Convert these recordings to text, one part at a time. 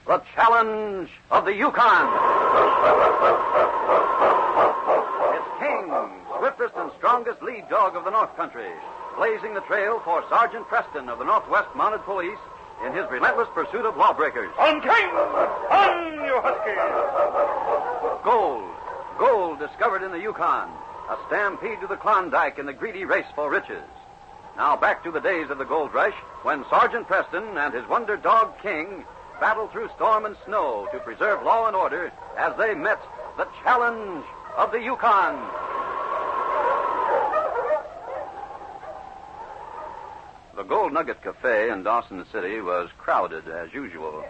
The Challenge of the Yukon. It's King, swiftest and strongest lead dog of the North Country, blazing the trail for Sergeant Preston of the Northwest Mounted Police in his relentless pursuit of lawbreakers. On, King! On, you huskies! Gold discovered in the Yukon. A stampede to the Klondike in the greedy race for riches. Now back to the days of the gold rush, when Sergeant Preston and his wonder dog King battled through storm and snow to preserve law and order as they met the Challenge of the Yukon. The Gold Nugget Cafe in Dawson City was crowded as usual.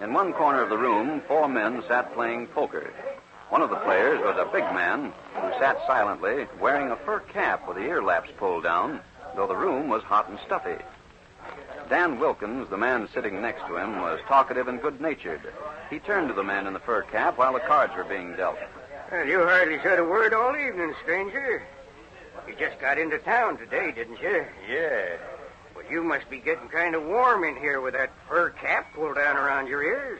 In one corner of the room, 4 men sat playing poker. One of the players was a big man who sat silently, wearing a fur cap with the ear laps pulled down, though the room was hot and stuffy. Dan Wilkins, the man sitting next to him, was talkative and good-natured. He turned to the man in the fur cap while the cards were being dealt. Well, you hardly said a word all evening, stranger. You just got into town today, didn't you? Yeah. Well, you must be getting kind of warm in here with that fur cap pulled down around your ears.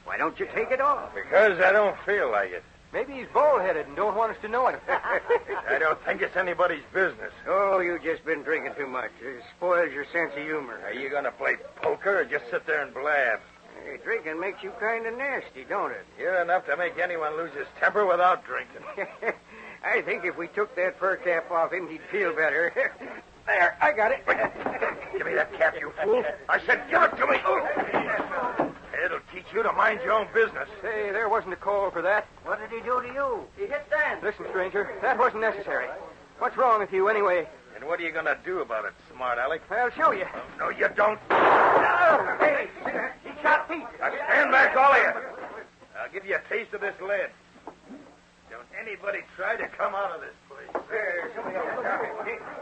Why don't you take it off? Because I don't feel like it. Maybe he's bald-headed and don't want us to know it. I don't think it's anybody's business. Oh, you've just been drinking too much. It spoils your sense of humor. Are you going to play poker or just sit there and blab? Hey, drinking makes you kind of nasty, don't it? You're enough to make anyone lose his temper without drinking. I think if we took that fur cap off him, he'd feel better. There, I got it. Give me that cap, you fool. I said give it to me. It'll teach you to mind your own business. Hey, there wasn't a call for that. What did he do to you? He hit Dan. Listen, stranger, that wasn't necessary. What's wrong with you, anyway? And what are you going to do about it, smart Alec? I'll show you. Oh, no, you don't. Oh, hey, he shot Pete. Now stand back, all of you. I'll give you a taste of this lead. Don't anybody try to come out of this place.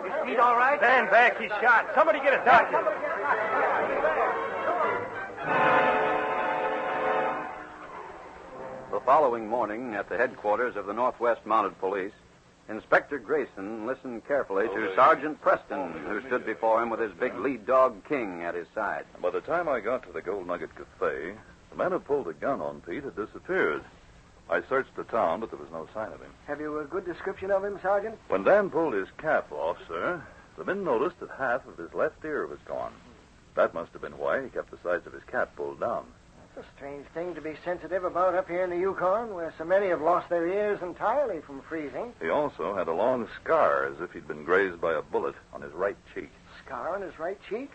Is Pete all right? Stand back, he's shot. Somebody get a doctor. The following morning, at the headquarters of the Northwest Mounted Police, Inspector Grayson listened carefully to Sergeant Preston, who stood before him with his big lead dog, King, at his side. By the time I got to the Gold Nugget Cafe, the man who pulled the gun on Pete had disappeared. I searched the town, but there was no sign of him. Have you a good description of him, Sergeant? When Dan pulled his cap off, sir, the men noticed that half of his left ear was gone. That must have been why he kept the sides of his cap pulled down. It's a strange thing to be sensitive about up here in the Yukon, where so many have lost their ears entirely from freezing. He also had a long scar, as if he'd been grazed by a bullet, on his right cheek. Scar on his right cheek?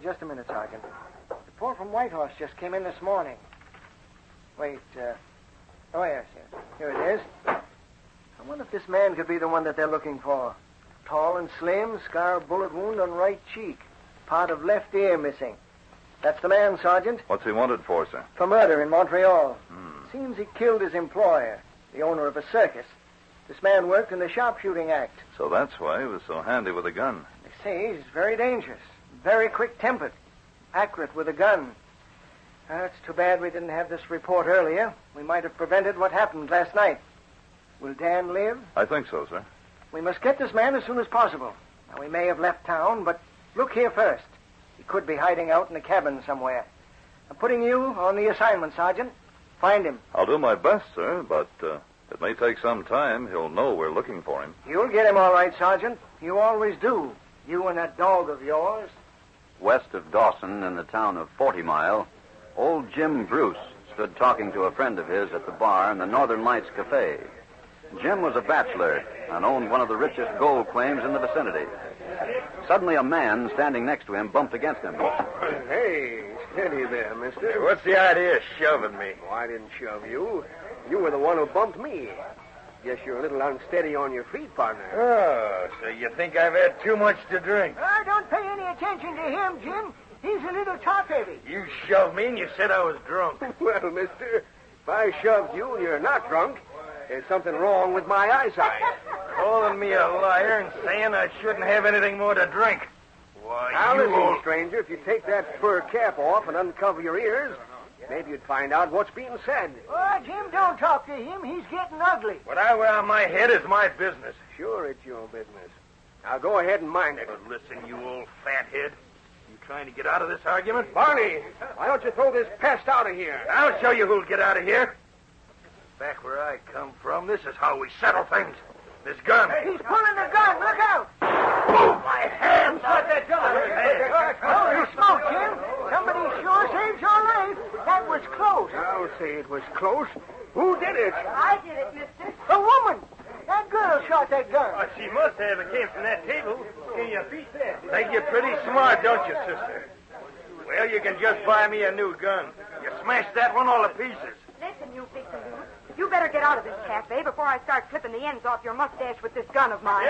Just a minute, Sergeant. The report from Whitehorse just came in this morning. Wait, oh, yes. Here it is. I wonder if this man could be the one that they're looking for. Tall and slim, scar bullet wound on right cheek. Part of left ear missing. That's the man, Sergeant. What's he wanted for, sir? For murder in Montreal. Seems he killed his employer, the owner of a circus. This man worked in the sharpshooting act. So that's why he was so handy with a gun. They say he's very dangerous, very quick-tempered, accurate with a gun. It's too bad we didn't have this report earlier. We might have prevented what happened last night. Will Dan live? I think so, sir. We must get this man as soon as possible. Now, we may have left town, but look here first. He could be hiding out in a cabin somewhere. I'm putting you on the assignment, Sergeant. Find him. I'll do my best, sir, but it may take some time. He'll know we're looking for him. You'll get him all right, Sergeant. You always do. You and that dog of yours. West of Dawson, in the town of 40 Mile, old Jim Bruce stood talking to a friend of his at the bar in the Northern Lights Cafe. Jim was a bachelor and owned one of the richest gold claims in the vicinity. Suddenly, a man standing next to him bumped against him. Hey, steady there, mister. Hey, what's the idea of shoving me? Oh, I didn't shove you. You were the one who bumped me. Guess you're a little unsteady on your feet, partner. Oh, so you think I've had too much to drink? Don't pay any attention to him, Jim. He's a little top-heavy. You shoved me and you said I was drunk. Well, mister, if I shoved you and you're not drunk, there's something wrong with my eyesight. Calling me a liar and saying I shouldn't have anything more to drink. Why, Now, you listen, old... stranger, if you take that fur cap off and uncover your ears, maybe you'd find out what's being said. Oh, Jim, don't talk to him. He's getting ugly. What I wear on my head is my business. Sure, it's your business. Now, go ahead and mind it. But listen, you old fathead. You trying to get out of this argument? Barney, why don't you throw this pest out of here? I'll show you who'll get out of here. Back where I come from, this is how we settle things. This gun. He's pulling the gun. Look out. Oh, my hands! Put that gun. Holy smoke, Jim. Somebody sure saved your life. That was close. I'll say it was close. Who did it? I did it, mister. A woman. That girl shot that gun. Oh, she must have. It came from that table. Can you beat that? Think you're pretty smart, don't you, sister? Well, you can just buy me a new gun. You smashed that one all to pieces. Listen, you fix-a-loot. You better get out of this cafe before I start clipping the ends off your mustache with this gun of mine.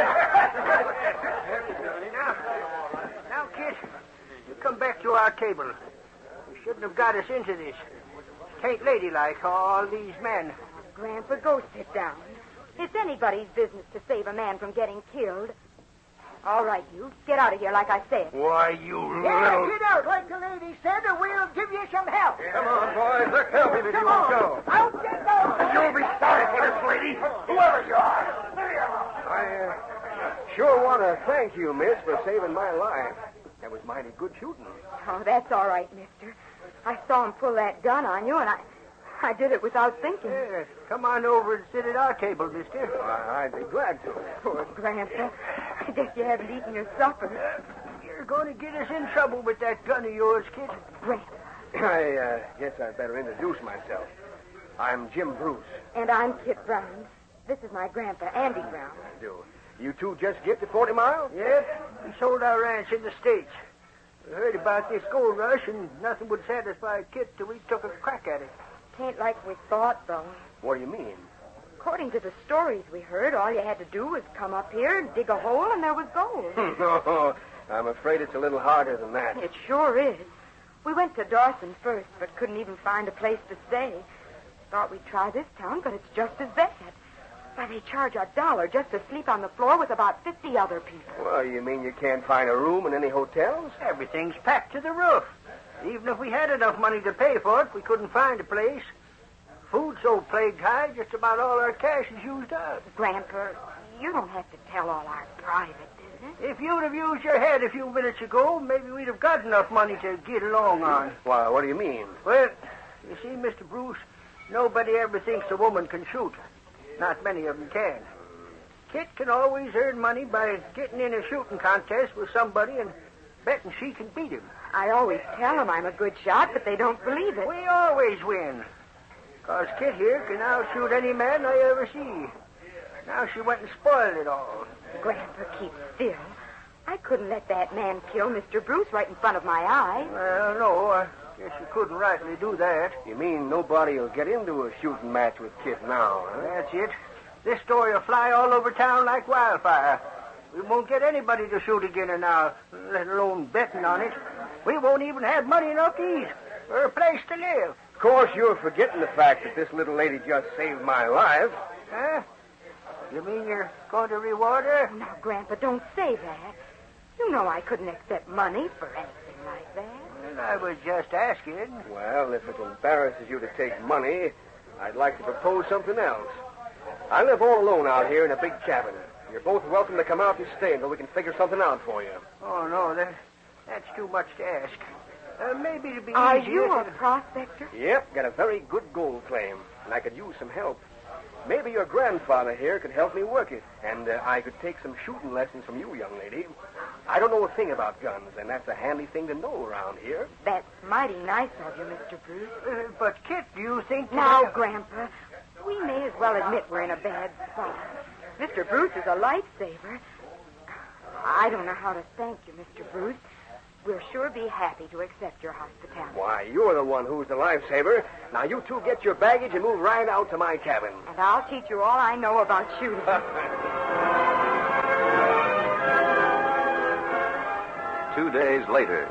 Now, kid, you come back to our table. You shouldn't have got us into this. Tain't ladylike, all these men. Grandpa, go sit down. It's anybody's business to save a man from getting killed. All right, you. Get out of here, like I said. Why, you Yeah, little... get out, like the lady said, or we'll give you some help. Come on, boys. Let's help him if Come you won't on. go. Out you go. You'll be sorry for this lady, whoever you are. I sure want to thank you, miss, for saving my life. That was mighty good shooting. Oh, that's all right, mister. I saw him pull that gun on you, and I did it without thinking. Yes, come on over and sit at our table, mister. I'd be glad to. Poor Grandpa. I guess you haven't eaten your supper. You're going to get us in trouble with that gun of yours, kid. Grandpa. I guess I'd better introduce myself. I'm Jim Bruce. And I'm Kit Brown. This is my grandpa, Andy Brown. Do you two just get to 40 Mile? Yep, we sold our ranch in the States. We heard about this gold rush, and nothing would satisfy Kit till we took a crack at it. Tain't like we thought, though. What do you mean? According to the stories we heard, all you had to do was come up here and dig a hole, and there was gold. No, I'm afraid it's a little harder than that. It sure is. We went to Dawson first, but couldn't even find a place to stay. Thought we'd try this town, but it's just as bad. Why, they charge $1 just to sleep on the floor with about 50 other people. Well, you mean you can't find a room in any hotels? Everything's packed to the roof. Even if we had enough money to pay for it, we couldn't find a place. Food's so plagued high, just about all our cash is used up. Grandpa, you don't have to tell all our private business. If you'd have used your head a few minutes ago, maybe we'd have got enough money to get along on. Why, what do you mean? Well, you see, Mr. Bruce, nobody ever thinks a woman can shoot. Not many of them can. Kit can always earn money by getting in a shooting contest with somebody and betting she can beat him. I always tell them I'm a good shot, but they don't believe it. We always win. 'Cause Kit here can outshoot any man I ever see. Now she went and spoiled it all. Grandpa, keep still. I couldn't let that man kill Mr. Bruce right in front of my eyes. Well, no, I guess you couldn't rightly do that. You mean nobody will get into a shooting match with Kit now, huh? That's it. This story will fly all over town like wildfire. We won't get anybody to shoot again her now, let alone betting on it. We won't even have money enough to eat or a place to live. Of course, you're forgetting the fact that this little lady just saved my life. Huh? You mean you're going to reward her? Now, Grandpa, don't say that. You know I couldn't accept money for anything like that. Well, I was just asking. Well, if it embarrasses you to take money, I'd like to propose something else. I live all alone out here in a big cabin. You're both welcome to come out and stay until we can figure something out for you. Oh, no, that's too much to ask. Maybe it'd be Are easier you a to... prospector? Yep, got a very good gold claim, and I could use some help. Maybe your grandfather here could help me work it, and I could take some shooting lessons from you, young lady. I don't know a thing about guns, and that's a handy thing to know around here. That's mighty nice of you, Mr. Bruce. But, Kit, do you think... Now, Grandpa, we may as well admit we're in a bad spot. Mr. Bruce is a lifesaver. I don't know how to thank you, Mr. Bruce. We'll sure be happy to accept your hospitality. Why, you're the one who's the lifesaver. Now, you two get your baggage and move right out to my cabin. And I'll teach you all I know about shooting. 2 days later,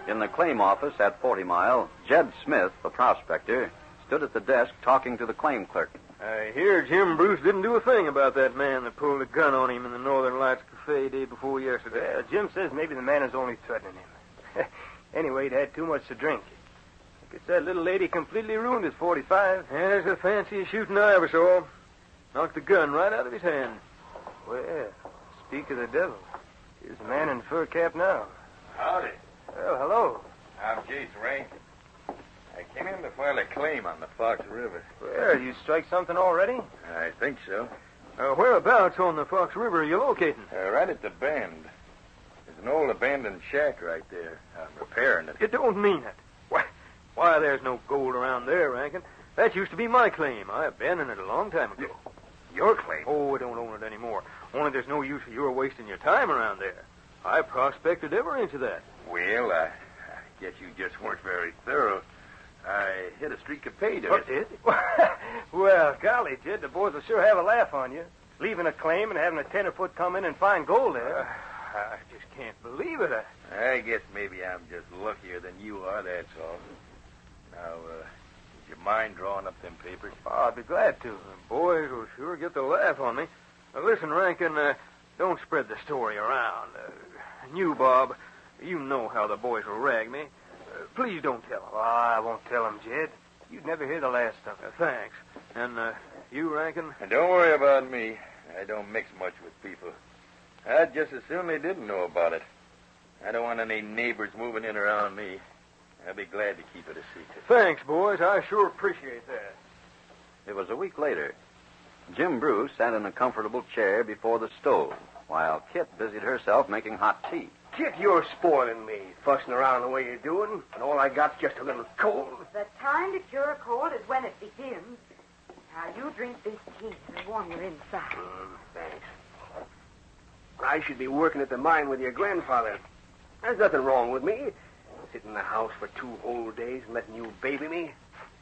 in the claim office at 40 Mile, Jed Smith, the prospector, stood at the desk talking to the claim clerk. I hear Jim Bruce didn't do a thing about that man that pulled a gun on him in the Northern Lights Cafe day before yesterday. Jim says maybe the man is only threatening him. Anyway, he'd had too much to drink. I guess that little lady completely ruined his 45. Yeah, there's the fanciest shooting I ever saw. Knocked the gun right out of his hand. Well, speak of the devil. Here's a man in a fur cap now. Howdy. Well, hello. I'm Jace Rankin. I came in to file a claim on the Fox River. Well, you strike something already? I think so. Whereabouts on the Fox River are you locating? Right at the bend. There's an old abandoned shack right there. I'm repairing it. You don't mean it. Why, there's no gold around there, Rankin. That used to be my claim. I abandoned it a long time ago. Your claim? Oh, I don't own it anymore. Only there's no use of your wasting your time around there. I prospected ever into that. Well, I guess you just weren't very thorough. I hit a streak of pay to What it. did? Well, golly, Jed, the boys will sure have a laugh on you. Leaving a claim and having a tenderfoot come in and find gold there. I just can't believe it. I guess maybe I'm just luckier than you are, that's all. Now, would you mind drawing up them papers? Oh, I'd be glad to. The boys will sure get the laugh on me. Now, listen, Rankin, don't spread the story around. And you, Bob, you know how the boys will rag me. Please don't tell them. Oh, I won't tell them, Jed. You'd never hear the last of it. Thanks. And you, Rankin? And don't worry about me. I don't mix much with people. I'd just as soon they didn't know about it. I don't want any neighbors moving in around me. I'd be glad to keep it a secret. Thanks, boys. I sure appreciate that. It was a week later. Jim Bruce sat in a comfortable chair before the stove, while Kit busied herself making hot tea. Kit, you're spoiling me, fussing around the way you're doing, and all I got's just a little cold. The time to cure a cold is when it begins. Now, you drink this tea and warm your inside. Thanks. I should be working at the mine with your grandfather. There's nothing wrong with me. Sitting in the house for 2 whole days and letting you baby me,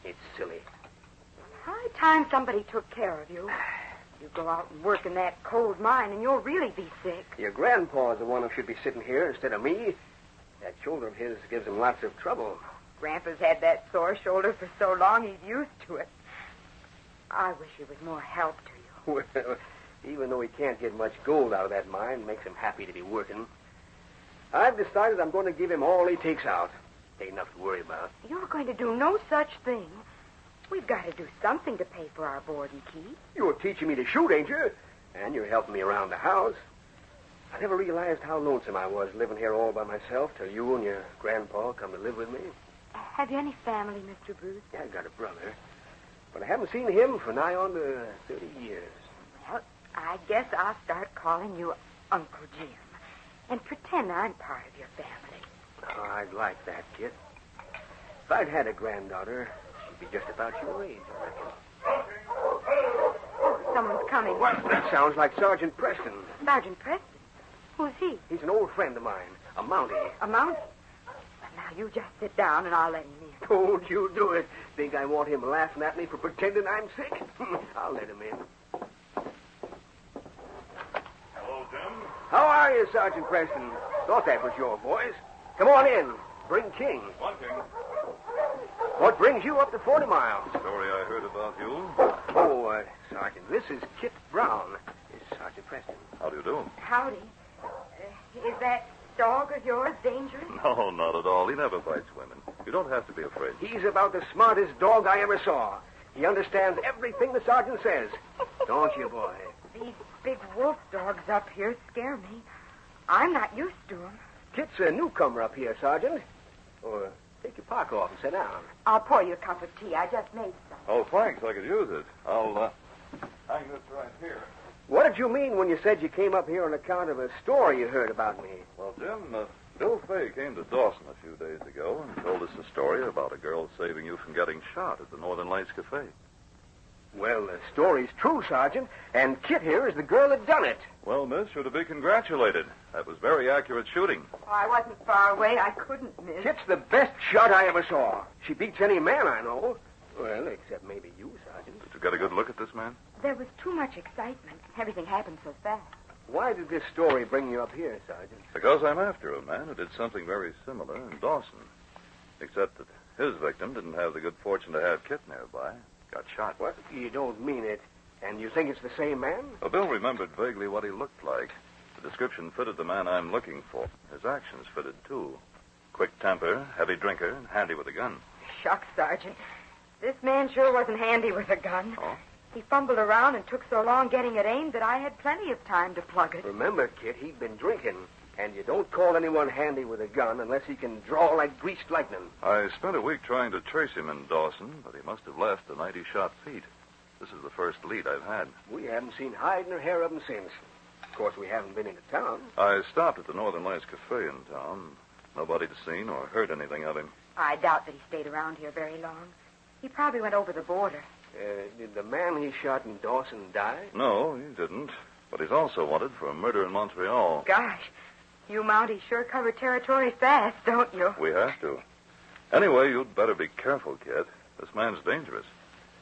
it's silly. High time somebody took care of you. You go out and work in that cold mine, and you'll really be sick. Your grandpa's the one who should be sitting here instead of me. That shoulder of his gives him lots of trouble. Grandpa's had that sore shoulder for so long, he's used to it. I wish he was more help to you. Well, even though he can't get much gold out of that mine, it makes him happy to be working. I've decided I'm going to give him all he takes out. Ain't enough to worry about. You're going to do no such thing. We've got to do something to pay for our board and keep. You're teaching me to shoot, ain't you? And you're helping me around the house. I never realized how lonesome I was living here all by myself till you and your grandpa come to live with me. Have you any family, Mr. Bruce? Yeah, I got a brother. But I haven't seen him for nigh on to 30 years. Well, I guess I'll start calling you Uncle Jim and pretend I'm part of your family. Oh, I'd like that, Kit. If I'd had a granddaughter, she'd be just about your age, I reckon. Oh, someone's coming. What? That sounds like Sergeant Preston. Sergeant Preston? Who's he? He's an old friend of mine, a Mountie. A Mountie? Well, now, you just sit down and I'll let him in. Don't you do it. Think I want him laughing at me for pretending I'm sick? I'll let him in. Hello, Jim. How are you, Sergeant Preston? Thought that was your voice. Come on in. Bring King. One King. What brings you up to 40 miles? Story I heard about you. Oh, Sergeant, this is Kit Brown. It's Sergeant Preston. How do you do? Howdy. Is that dog of yours dangerous? No, not at all. He never bites women. You don't have to be afraid. He's about the smartest dog I ever saw. He understands everything the sergeant says. Don't you, boy? These big wolf dogs up here scare me. I'm not used to them. Kit's a newcomer up here, Sergeant. Or take your park off and sit down. I'll pour you a cup of tea. I just made some. Oh, thanks. I could use it. I'll hang this right here. What did you mean when you said you came up here on account of a story you heard about me? Well, Jim, Bill Fay came to Dawson a few days ago and told us a story about a girl saving you from getting shot at the Northern Lights Cafe. Well, the story's true, Sergeant, and Kit here is the girl that done it. Well, miss, you're to be congratulated. That was very accurate shooting. Oh, I wasn't far away. I couldn't miss. Kit's the best shot I ever saw. She beats any man I know. Well, except maybe you, Sergeant. Did you get a good look at this man? There was too much excitement. Everything happened so fast. Why did this story bring you up here, Sergeant? Because I'm after a man who did something very similar in Dawson. Except that his victim didn't have the good fortune to have Kit nearby. Got shot. What? You don't mean it. And you think it's the same man? Well, Bill remembered vaguely what he looked like. The description fitted the man I'm looking for. His actions fitted, too. Quick temper, heavy drinker, and handy with a gun. Shucks, Sergeant. This man sure wasn't handy with a gun. Oh? He fumbled around and took so long getting it aimed that I had plenty of time to plug it. Remember, Kit, he'd been drinking. And you don't call anyone handy with a gun unless he can draw like greased lightning. I spent a week trying to trace him in Dawson, but he must have left the night he shot Pete. This is the first lead I've had. We haven't seen hide nor hair of him since. Of course, we haven't been into town. I stopped at the Northern Lights Cafe in town. Nobody'd seen or heard anything of him. I doubt that he stayed around here very long. He probably went over the border. Did the man he shot in Dawson die? No, he didn't. But he's also wanted for a murder in Montreal. Gosh, you Mounties sure cover territory fast, don't you? We have to. Anyway, you'd better be careful, kid. This man's dangerous.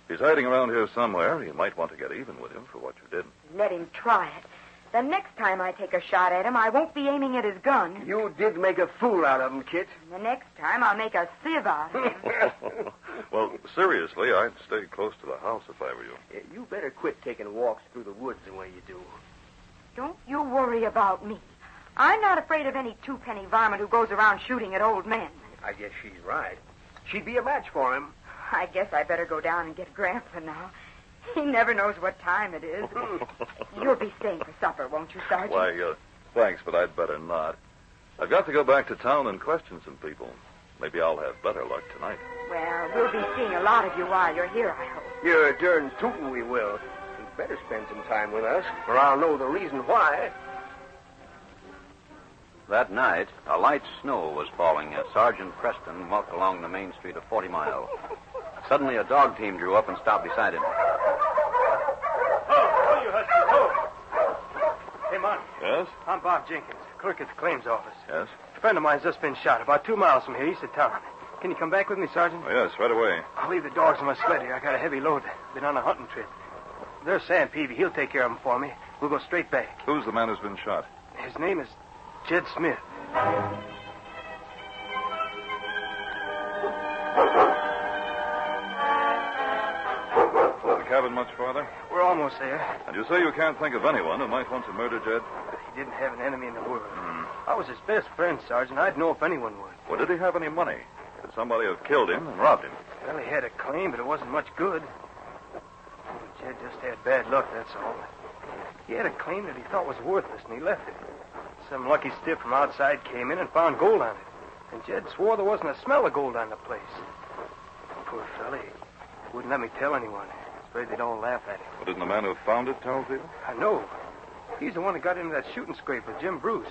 If he's hiding around here somewhere, you might want to get even with him for what you did. Let him try it. The next time I take a shot at him, I won't be aiming at his gun. You did make a fool out of him, Kit. The next time, I'll make a sieve out of him. Well, seriously, I'd stay close to the house if I were you. You better quit taking walks through the woods the way you do. Don't you worry about me. I'm not afraid of any two-penny varmint who goes around shooting at old men. I guess she's right. She'd be a match for him. I guess I better go down and get Grandpa now. He never knows what time it is. You'll be staying for supper, won't you, Sergeant? Why, thanks, but I'd better not. I've got to go back to town and question some people. Maybe I'll have better luck tonight. Well, we'll be seeing a lot of you while you're here, I hope. You're darn tootin' we will. You'd better spend some time with us, or I'll know the reason why. That night, a light snow was falling as Sergeant Preston walked along the main street of 40 Mile. Suddenly, a dog team drew up and stopped beside him. Oh, you huskies, oh. Hey, Monty. Yes? I'm Bob Jenkins, clerk at the claims office. Yes? A friend of mine's just been shot about 2 miles from here, east of town. Can you come back with me, Sergeant? Oh, yes, right away. I'll leave the dogs in my sled here. I got a heavy load. Been on a hunting trip. There's Sam Peavy. He'll take care of them for me. We'll go straight back. Who's the man who's been shot? His name is Jed Smith. Cabin much farther? We're almost there. And you say you can't think of anyone who might want to murder Jed? He didn't have an enemy in the world. I was his best friend, Sergeant. I'd know if anyone would. Well, did he have any money? Could somebody have killed him and robbed him? Well, he had a claim, but it wasn't much good. Jed just had bad luck, that's all. He had a claim that he thought was worthless, and he left it. Some lucky stiff from outside came in and found gold on it. And Jed swore there wasn't a smell of gold on the place. Poor fella, he wouldn't let me tell anyone. Afraid they'd all laugh at him. Well, didn't the man who found it tell people? I know. He's the one that got into that shooting scrape with Jim Bruce.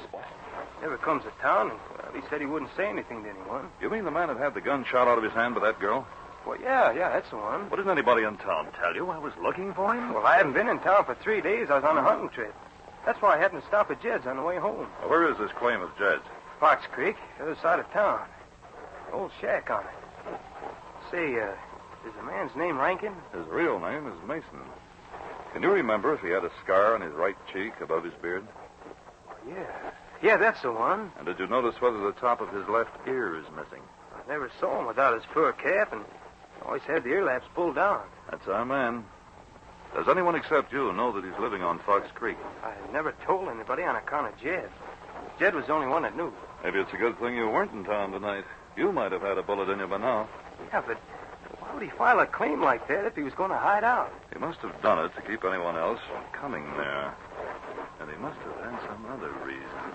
Never comes to town, and well, he said he wouldn't say anything to anyone. You mean the man that had the gun shot out of his hand by that girl? Well, yeah, that's the one. Well, didn't anybody in town tell you I was looking for him? Well, I haven't been in town for 3 days. I was on a hunting trip. That's why I happened to stop at Jed's on the way home. Well, where is this claim of Jed's? Fox Creek, the other side of town. Old shack on it. Say, is the man's name Rankin? His real name is Mason. Can you remember if he had a scar on his right cheek above his beard? Yeah, that's the one. And did you notice whether the top of his left ear is missing? I never saw him without his fur cap, and always had the ear laps pulled down. That's our man. Does anyone except you know that he's living on Fox Creek? I never told anybody on account of Jed. Jed was the only one that knew. Maybe it's a good thing you weren't in town tonight. You might have had a bullet in you by now. Yeah, but why would he file a claim like that if he was going to hide out? He must have done it to keep anyone else from coming there. And he must have had some other reason.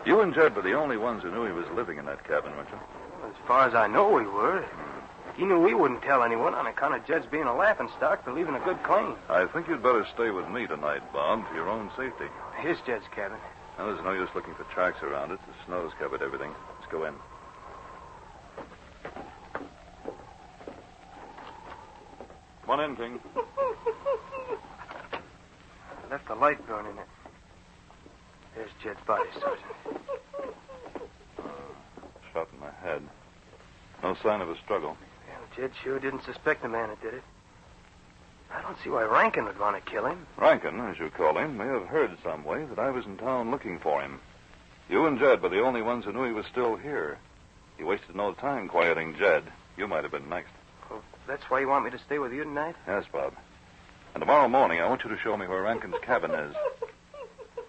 You and Jed were the only ones who knew he was living in that cabin, weren't you? Well, as far as I know, we were. He knew we wouldn't tell anyone on account of Jed's being a laughingstock for leaving a good claim. I think you'd better stay with me tonight, Bob, for your own safety. Here's Jed's cabin. Now, there's no use looking for tracks around it. The snow's covered everything. Let's go in. Come on in, King. I left the light burning. There's Jed's body, Sergeant. Shot in the head. No sign of a struggle. Yeah, Jed sure didn't suspect the man that did it. I don't see why Rankin would want to kill him. Rankin, as you call him, may have heard some way that I was in town looking for him. You and Jed were the only ones who knew he was still here. He wasted no time quieting Jed. You might have been next. Well, that's why you want me to stay with you tonight? Yes, Bob. And tomorrow morning, I want you to show me where Rankin's cabin is.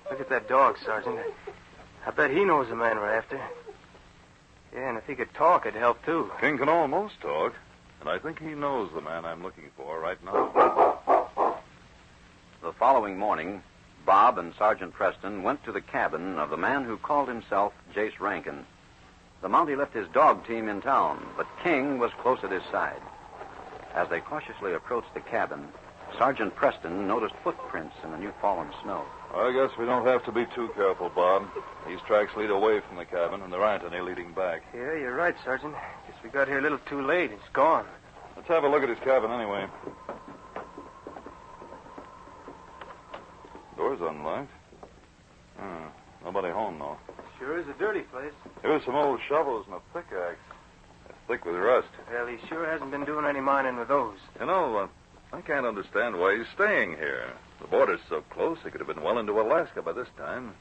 Look at that dog, Sergeant. I bet he knows the man we're after. Yeah, and if he could talk, it'd help, too. King can almost talk, and I think he knows the man I'm looking for right now. The following morning, Bob and Sergeant Preston went to the cabin of the man who called himself Jace Rankin. The Mountie left his dog team in town, but King was close at his side. As they cautiously approached the cabin, Sergeant Preston noticed footprints in the new fallen snow. I guess we don't have to be too careful, Bob. These tracks lead away from the cabin, and there aren't any leading back. Yeah, you're right, Sergeant. Guess we got here a little too late. It's gone. Let's have a look at his cabin anyway. Door's unlocked. Nobody home, though. Sure is a dirty place. Here's some old shovels and a pickaxe. It's thick with rust. Well, he sure hasn't been doing any mining with those. You know, I can't understand why he's staying here. The border's so close, he could have been well into Alaska by this time.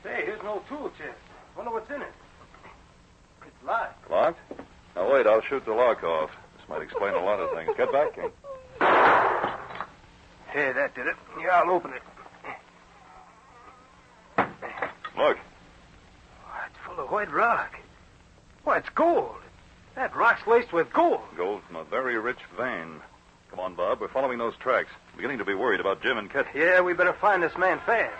Say, here's an old tool chest. Wonder what's in it. It's locked. Locked? Now, wait, I'll shoot the lock off. This might explain a lot of things. Get back, King. Hey, that did it. Yeah, I'll open it. Look. Oh, it's full of white rock. Why, it's gold. That rock's laced with gold. Gold from a very rich vein. Come on, Bob. We're following those tracks. I'm beginning to be worried about Jim and Kit. Yeah, we better find this man fast.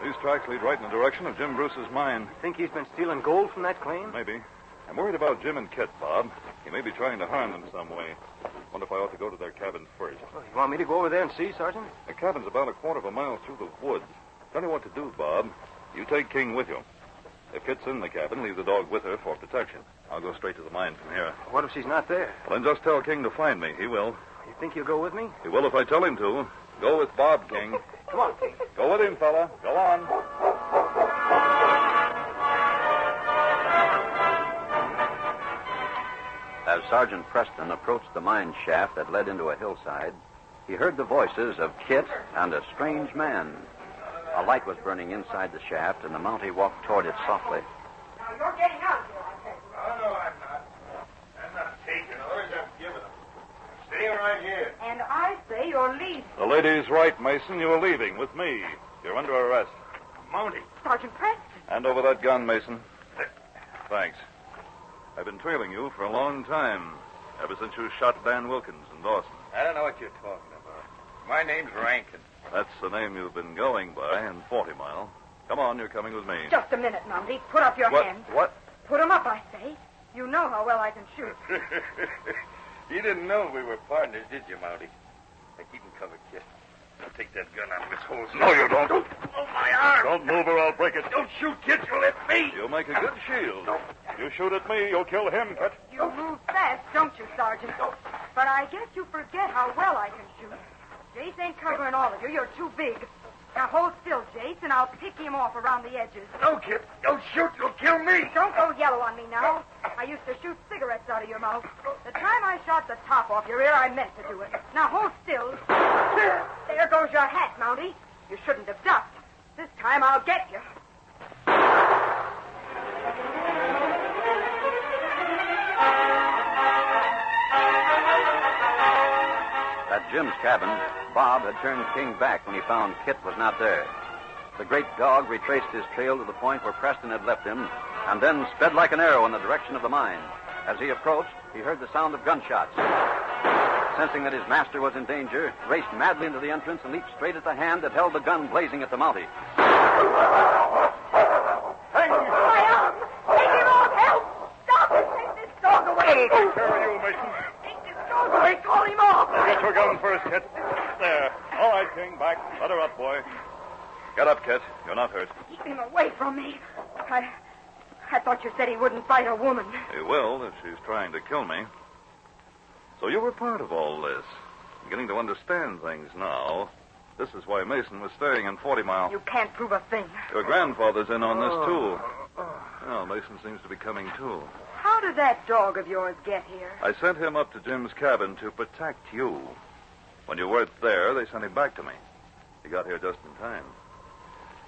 These tracks lead right in the direction of Jim Bruce's mine. Think he's been stealing gold from that claim? Maybe. I'm worried about Jim and Kit, Bob. He may be trying to harm them some way. Wonder if I ought to go to their cabin first. Well, you want me to go over there and see, Sergeant? The cabin's about a quarter of a mile through the woods. Tell you what to do, Bob. You take King with you. If Kit's in the cabin, leave the dog with her for protection. I'll go straight to the mine from here. What if she's not there? Well, then just tell King to find me. He will. You think he'll go with me? He will if I tell him to. Go with Bob, King. Come on, King. Go with him, fella. Go on. As Sergeant Preston approached the mine shaft that led into a hillside, he heard the voices of Kit and a strange man. A light was burning inside the shaft, and the Mountie walked toward it softly. Now, you're getting out here, I said. Oh, no, I'm not. I'm not taking orders. I'm giving them. Staying right here. And I say you're leaving. The lady's right, Mason. You are leaving with me. You're under arrest. Mountie. Sergeant Preston. Hand over that gun, Mason. Thanks. I've been trailing you for a long time, ever since you shot Dan Wilkins in Dawson. I don't know what you're talking about. My name's Rankin. That's the name you've been going by in 40 Mile. Come on, you're coming with me. Just a minute, Mountie. Put up your hands. What? Put 'em up, I say. You know how well I can shoot. You didn't know we were partners, did you, Mountie? Now keep him covered, kid. I'll take that gun out of his holster. No, you don't. Oh, my arm. Don't move or I'll break it. Don't shoot, kid. You'll hit me. You'll make a good shield. You shoot at me, you'll kill him, Kit. You move fast, don't you, Sergeant? But I guess you forget how well I can shoot. Jace ain't covering all of you. You're too big. Now hold still, Jace, and I'll pick him off around the edges. No, kid. Don't shoot. You'll kill me. Don't go yellow on me now. I used to shoot cigarettes out of your mouth. The time I shot the top off your ear, I meant to do it. Now hold still. There goes your hat, Mountie. You shouldn't have ducked. This time I'll get you. At Jim's cabin, Bob had turned King back when he found Kit was not there. The great dog retraced his trail to the point where Preston had left him, and then sped like an arrow in the direction of the mine. As he approached, he heard the sound of gunshots. Sensing that his master was in danger, raced madly into the entrance and leaped straight at the hand that held the gun blazing at the Mountie. My arm! Take him off! Help! Stop it! Take this dog away! I'll take care of you, Mason. Take this dog away! Call him off! Get your gun first, Kit. There. All right, King, back. Let her up, boy. Get up, Kit. You're not hurt. Keep him away from me. I thought you said he wouldn't fight a woman. He will if she's trying to kill me. So you were part of all this. Beginning to understand things now. This is why Mason was staying in 40 Mile. You can't prove a thing. Your grandfather's in on this, too. Well, Mason seems to be coming, too. How did that dog of yours get here? I sent him up to Jim's cabin to protect you. When you weren't there, they sent him back to me. He got here just in time.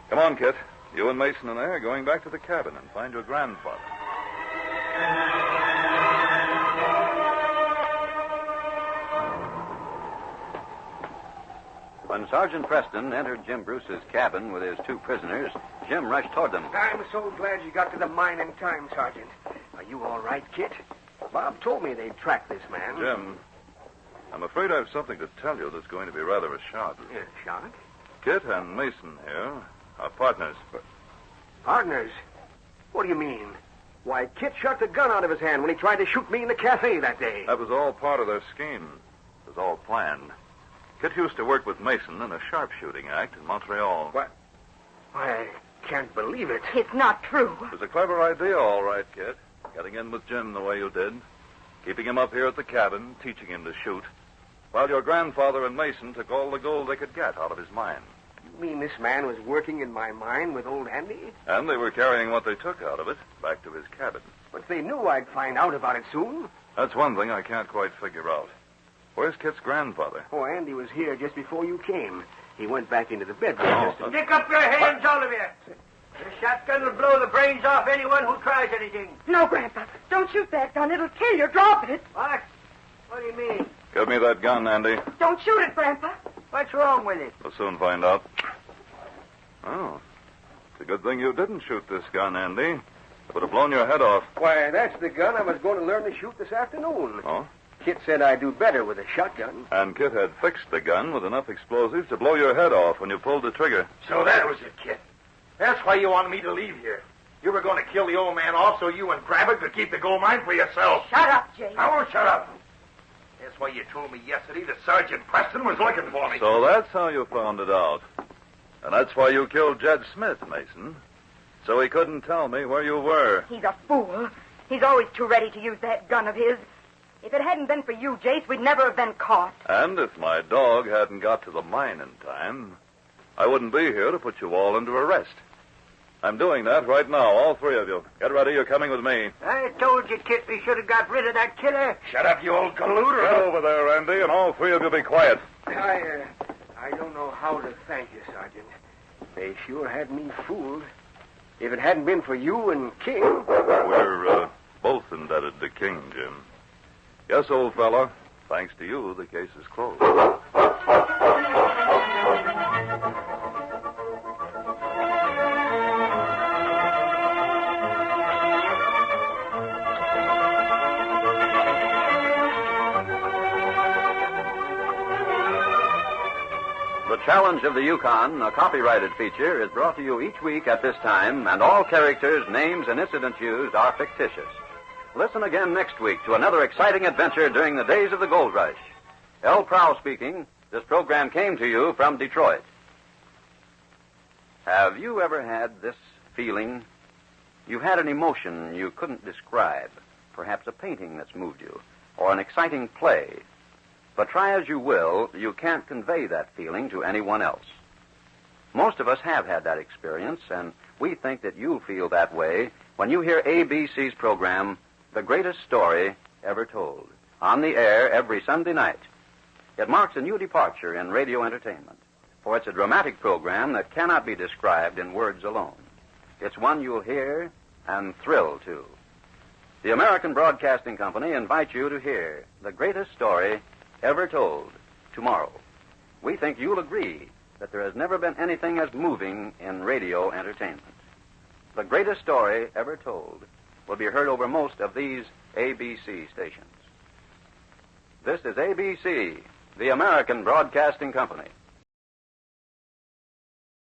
Come on, Kit. You and Mason and I are going back to the cabin and find your grandfather. When Sergeant Preston entered Jim Bruce's cabin with his two prisoners, Jim rushed toward them. I'm so glad you got to the mine in time, Sergeant. Are you all right, Kit? Bob told me they'd track this man. Jim, I'm afraid I've something to tell you that's going to be rather a shock. Shock? Kit and Mason here are partners. Partners? What do you mean? Why, Kit shot the gun out of his hand when he tried to shoot me in the cafe that day. That was all part of their scheme. It was all planned. Kit used to work with Mason in a sharpshooting act in Montreal. What? I can't believe it. It's not true. It was a clever idea, all right, Kit. Getting in with Jim the way you did. Keeping him up here at the cabin, teaching him to shoot. While your grandfather and Mason took all the gold they could get out of his mine. You mean this man was working in my mine with old Andy? And they were carrying what they took out of it back to his cabin. But they knew I'd find out about it soon. That's one thing I can't quite figure out. Where's Kit's grandfather? Oh, Andy was here just before you came. He went back into the bedroom. Oh, Stick up your hands, all of you. The shotgun will blow the brains off anyone who tries anything. No, Grandpa. Don't shoot that gun. It'll kill you. Drop it. What? What do you mean? Give me that gun, Andy. Don't shoot it, Grandpa. What's wrong with it? We'll soon find out. Oh. It's a good thing you didn't shoot this gun, Andy. It would have blown your head off. Why, that's the gun I was going to learn to shoot this afternoon. Oh? Kit said I'd do better with a shotgun. And Kit had fixed the gun with enough explosives to blow your head off when you pulled the trigger. So that was it, Kit. That's why you wanted me to leave here. You were going to kill the old man off so you and Grabber could keep the gold mine for yourself. Shut up, Jay. I won't shut up. That's why you told me yesterday that Sergeant Preston was looking for me. So that's how you found it out. And that's why you killed Jed Smith, Mason. So he couldn't tell me where you were. He's a fool. He's always too ready to use that gun of his. If it hadn't been for you, Jace, we'd never have been caught. And if my dog hadn't got to the mine in time, I wouldn't be here to put you all into arrest. I'm doing that right now, all three of you. Get ready, you're coming with me. I told you, Kit, we should have got rid of that killer. Shut up, you old colluder. Get over there, Andy, and all three of you be quiet. I don't know how to thank you, Sergeant. They sure had me fooled. If it hadn't been for you and King... We're both indebted to King, Jim. Yes, old fella. Thanks to you, the case is closed. The Challenge of the Yukon, a copyrighted feature, is brought to you each week at this time, and all characters, names, and incidents used are fictitious. Listen again next week to another exciting adventure during the days of the gold rush. L. Prow speaking. This program came to you from Detroit. Have you ever had this feeling? You've had an emotion you couldn't describe, perhaps a painting that's moved you, or an exciting play. But try as you will, you can't convey that feeling to anyone else. Most of us have had that experience, and we think that you'll feel that way when you hear ABC's program, The Greatest Story Ever Told, on the air every Sunday night. It marks a new departure in radio entertainment, for it's a dramatic program that cannot be described in words alone. It's one you'll hear and thrill to. The American Broadcasting Company invites you to hear The Greatest Story Ever Told tomorrow. We think you'll agree that there has never been anything as moving in radio entertainment. The Greatest Story Ever Told will be heard over most of these ABC stations. This is ABC, the American Broadcasting Company.